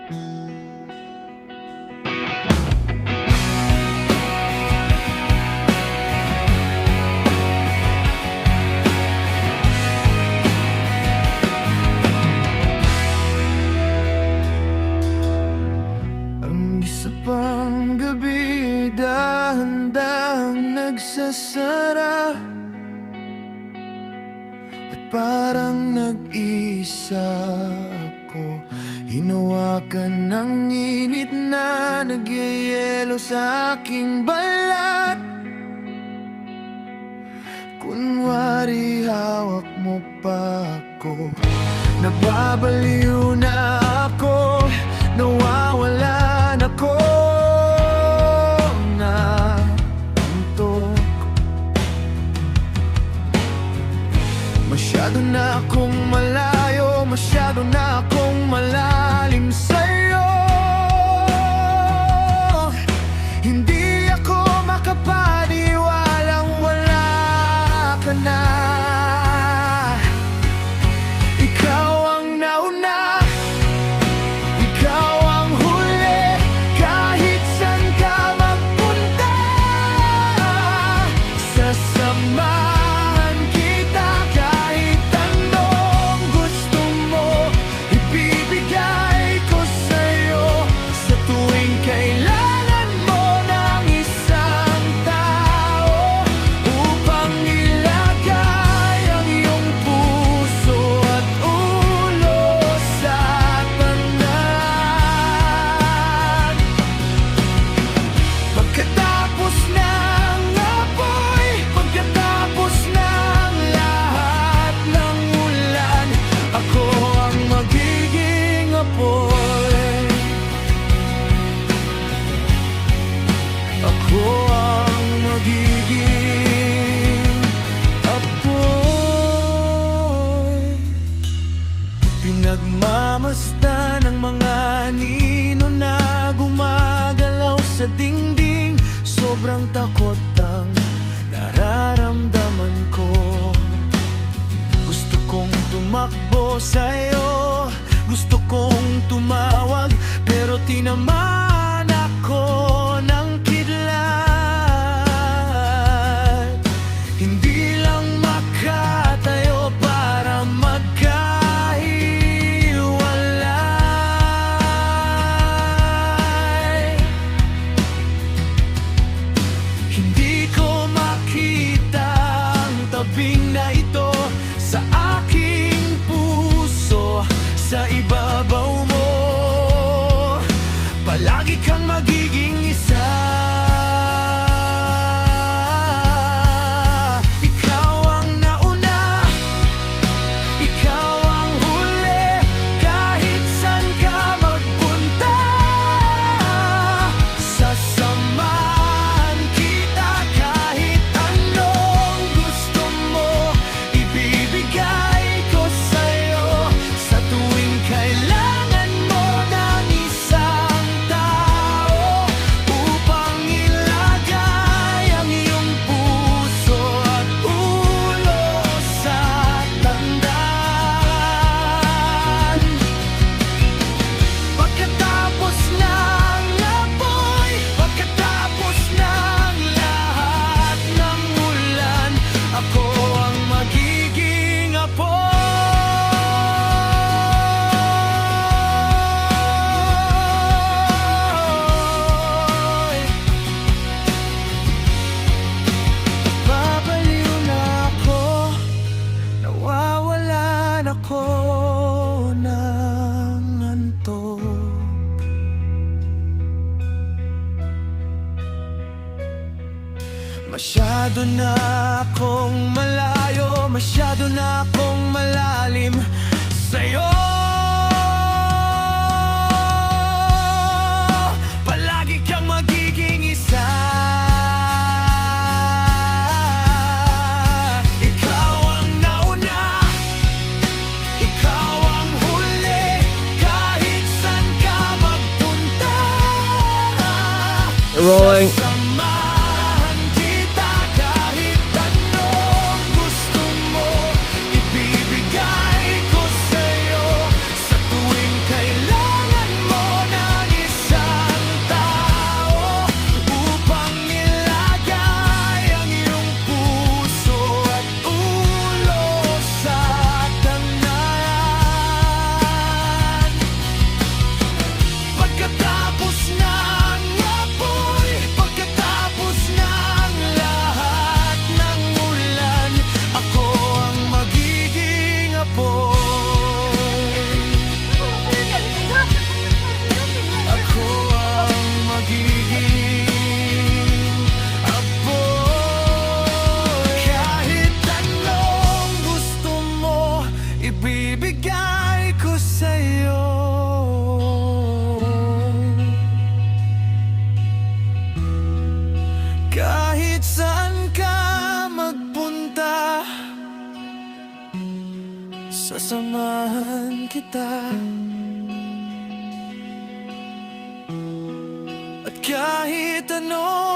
Isa pang gabi, dahan-dahang nagsasara, at parang nag-isa ako, hinawakan ng init na nagyayelo sa aking balat. Kunwari hawak mo pa ako, nababaliw na ako, nawawalan ako na antok. Masyado na akong malayo, masyado na akong malalim sa'yo. Hindi ako makapaniwalang wala ka na. Ikaw ang nauna, ikaw ang huli, kahit saan ka magpunta. Sasamahan kita kahit anong gusto mo, ibibigay ko sa'yo sa tuwing kailangan mo ng isang tao, upang ilagay ang iyong puso at ulo sa tanan. Pagkatapos ng apoy, pagkatapos ng lahat ng ulan, ako ang magiging apoy. Ako ang magiging apoy. Pinagmamasdan ng mga anino na gumagalaw sa dingding, sobrang takot ang nararamdaman ko. Gusto kong tumakbo sa'yo, gusto kong tumawag, pero tinamaan ako ng kidlat. Hindi lang makatayo para magkahiwalay. Hindi ko makita ang tabing na ito sa aking puso, sa ibabaw mo. Palagi kang magiging isa. Ikaw ang nauna, ikaw ang huli, kahit saan ka magpunta. Sasamahan kita kahit anong gusto mo, ibibigay ko sa'yo sa tuwing kailangan mo ng isang tao, upang ilagay ang iyong puso at ulo sa tandaan. Pagkatapos ng apoy, pagkatapos ng lahat ng ulan, ako ang magiging apoy. Babaliw na ako, nawawalan ako ng antok. Masyado na akong malayo, masyado na akong malalim sa'yo. Palagi kang magiging isa. Ikaw ang nauna, ikaw ang huli, kahit saan ka magpunta. Rolling. Sasamahan kita kahit anong gusto mo, ibibigay ko sa'yo Sasamahan kita. At kahit ano